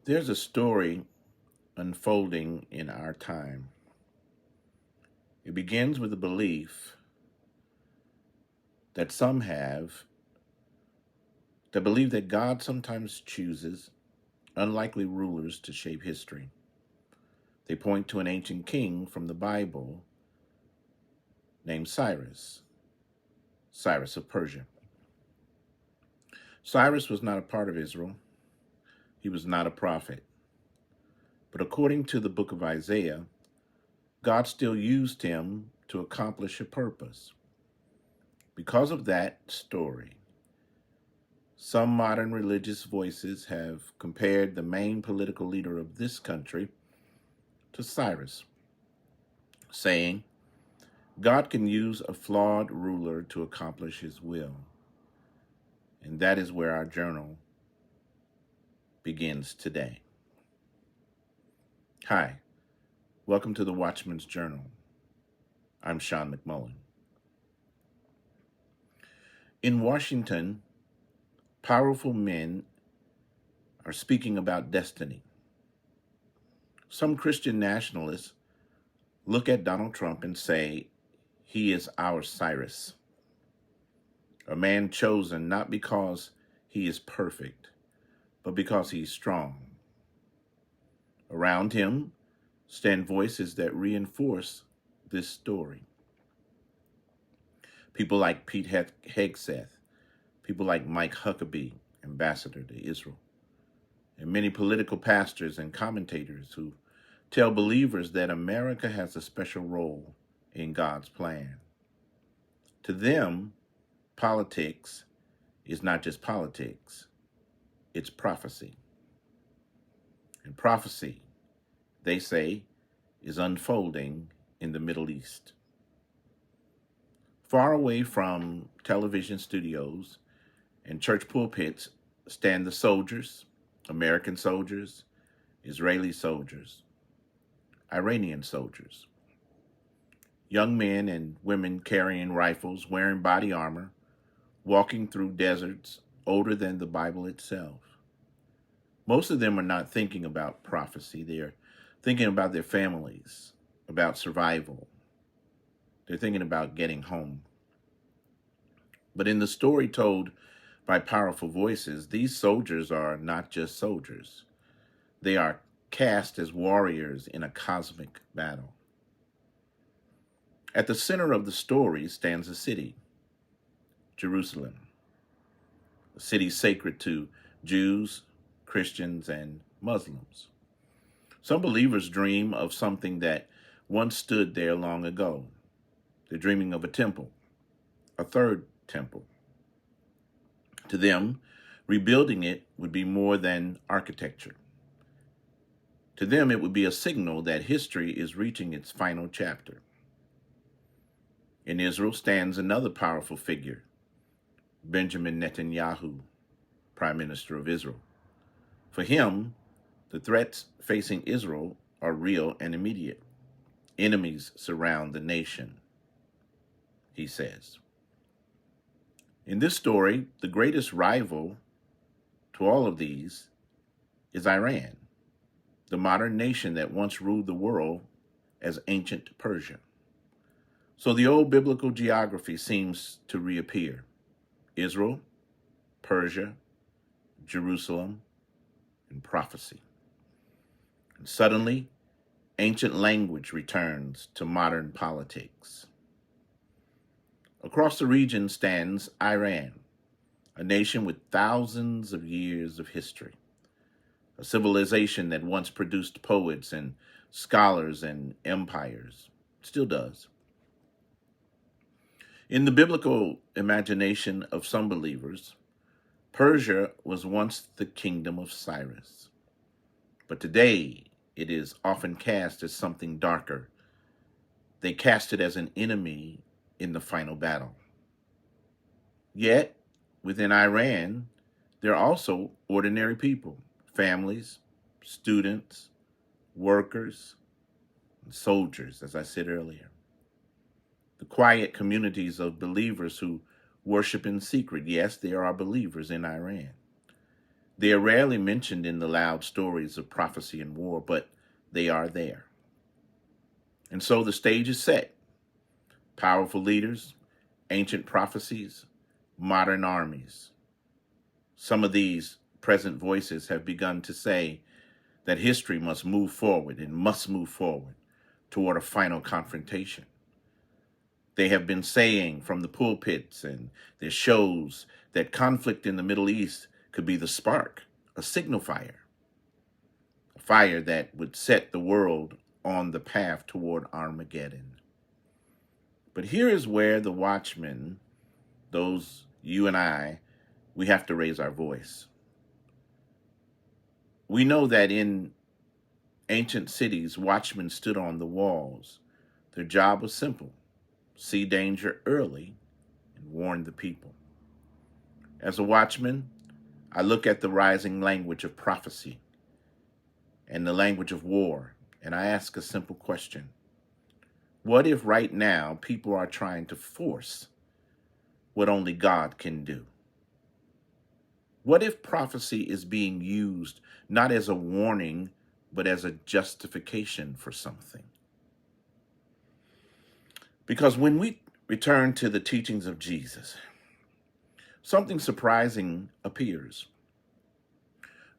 There's a story unfolding in our time. It begins with a belief that some have that believe that God sometimes chooses unlikely rulers to shape history. They point to an ancient king from the Bible named Cyrus of Persia. Cyrus was not a part of Israel. He was not a prophet. But according to the book of Isaiah, God still used him to accomplish a purpose. Because of that story, some modern religious voices have compared the main political leader of this country to Cyrus, saying, God can use a flawed ruler to accomplish his will. And that is where our journal begins today. Hi, welcome to the Watchman's Journal. I'm Sean McMullen. In Washington, powerful men are speaking about destiny. Some Christian nationalists look at Donald Trump and say, he is our Cyrus, a man chosen not because he is perfect, but because he's strong. Around him stand voices that reinforce this story. People like Pete Hegseth, people like Mike Huckabee, ambassador to Israel, and many political pastors and commentators who tell believers that America has a special role in God's plan. To them, politics is not just politics, it's prophecy. And prophecy, they say, is unfolding in the Middle East. Far away from television studios and church pulpits stand the soldiers, American soldiers, Israeli soldiers, Iranian soldiers, young men and women carrying rifles, wearing body armor, walking through deserts older than the Bible itself. Most of them are not thinking about prophecy. They're thinking about their families, about survival. They're thinking about getting home. But in the story told by powerful voices, these soldiers are not just soldiers. They are cast as warriors in a cosmic battle. At the center of the story stands a city, Jerusalem, a city sacred to Jews, Christians, and Muslims. Some believers dream of something that once stood there long ago. They're dreaming of a temple, a third temple. To them, rebuilding it would be more than architecture. To them, it would be a signal that history is reaching its final chapter. In Israel stands another powerful figure, Benjamin Netanyahu, Prime Minister of Israel. For him, the threats facing Israel are real and immediate. Enemies surround the nation, he says. In this story, the greatest rival to all of these is Iran, the modern nation that once ruled the world as ancient Persia. So the old biblical geography seems to reappear. Israel, Persia, Jerusalem, and prophecy. And suddenly, ancient language returns to modern politics. Across the region stands Iran, a nation with thousands of years of history, a civilization that once produced poets and scholars and empires, still does. In the biblical imagination of some believers, Persia was once the kingdom of Cyrus. But today, it is often cast as something darker. They cast it as an enemy in the final battle. Yet, within Iran, there are also ordinary people, families, students, workers, and soldiers, as I said earlier. The quiet communities of believers who worship in secret. Yes, there are believers in Iran. They are rarely mentioned in the loud stories of prophecy and war, but they are there. And so the stage is set. Powerful leaders, ancient prophecies, modern armies. Some of these present voices have begun to say that history must move forward and must move forward toward a final confrontation. They have been saying from the pulpits and their shows that conflict in the Middle East could be the spark, a signal fire, a fire that would set the world on the path toward Armageddon. But here is where the watchmen, those you and I, we have to raise our voice. We know that in ancient cities, watchmen stood on the walls. Their job was simple: see danger early and warn the people. As a watchman, I look at the rising language of prophecy and the language of war, and I ask a simple question. What if right now people are trying to force what only God can do? What if prophecy is being used not as a warning, but as a justification for something? Because when we return to the teachings of Jesus, something surprising appears.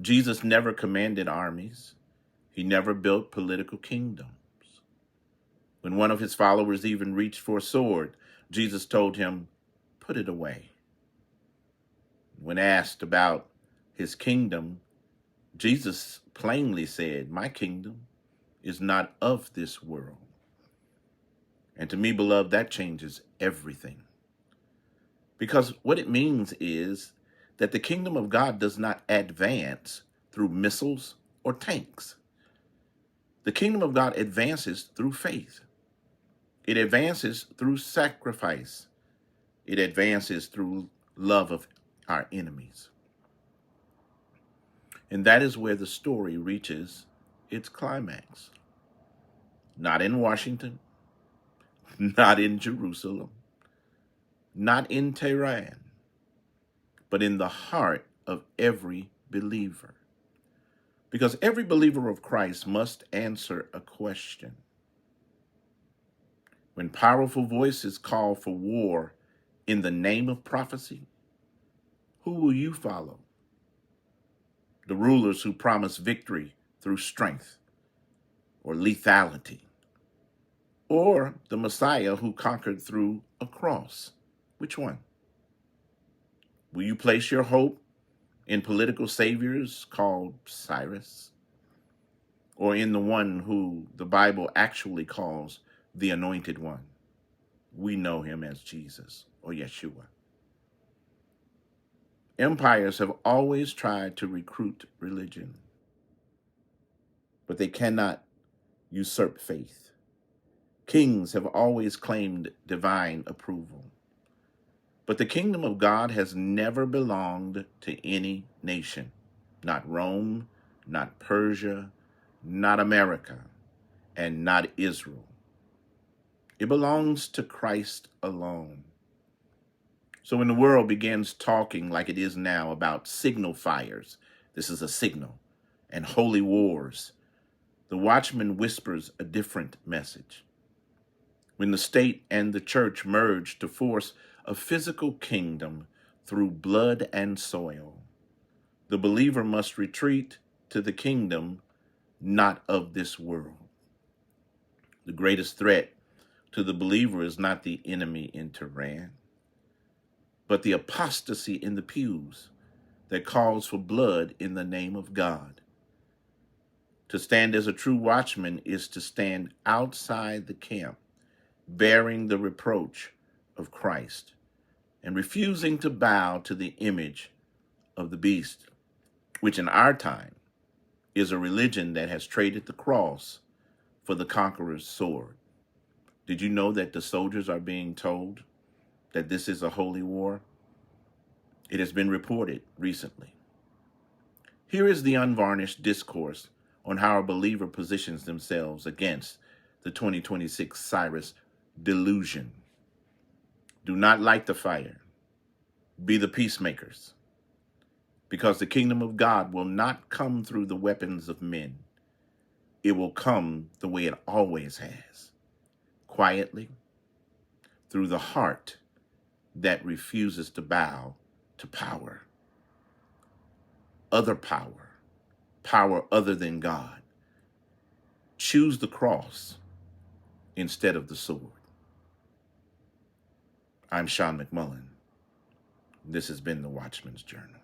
Jesus never commanded armies. He never built political kingdoms. When one of his followers even reached for a sword, Jesus told him, "Put it away." When asked about his kingdom, Jesus plainly said, "My kingdom is not of this world." And to me, beloved, that changes everything. Because what it means is that the kingdom of God does not advance through missiles or tanks. The kingdom of God advances through faith. It advances through sacrifice. It advances through love of our enemies. And that is where the story reaches its climax. Not in Washington, not in Jerusalem, not in Tehran, but in the heart of every believer. Because every believer of Christ must answer a question. When powerful voices call for war in the name of prophecy, who will you follow? The rulers who promise victory through strength or lethality, or the Messiah who conquered through a cross? Which one? Will you place your hope in political saviors called Cyrus, or in the one who the Bible actually calls the Anointed One? We know him as Jesus or Yeshua. Empires have always tried to recruit religion, but they cannot usurp faith. Kings have always claimed divine approval, but the kingdom of God has never belonged to any nation. Not Rome, not Persia, not America, and not Israel. It belongs to Christ alone. So when the world begins talking like it is now about signal fires, this is a signal, and holy wars, the watchman whispers a different message. When the state and the church merge to force a physical kingdom through blood and soil, the believer must retreat to the kingdom not of this world. The greatest threat to the believer is not the enemy in Tehran, but the apostasy in the pews that calls for blood in the name of God. To stand as a true watchman is to stand outside the camp, bearing the reproach of Christ and refusing to bow to the image of the beast, which in our time is a religion that has traded the cross for the conqueror's sword. Did you know that the soldiers are being told that this is a holy war? It has been reported recently. Here is the unvarnished discourse on how a believer positions themselves against the 2026 Cyrus delusion. Do not light the fire. Be the peacemakers. because the kingdom of God will not come through the weapons of men. It will come the way it always has, quietly, through the heart that refuses to bow to power, power other than God. Choose the cross instead of the sword. I'm Sean McMullen. This has been the Watchman's Journal.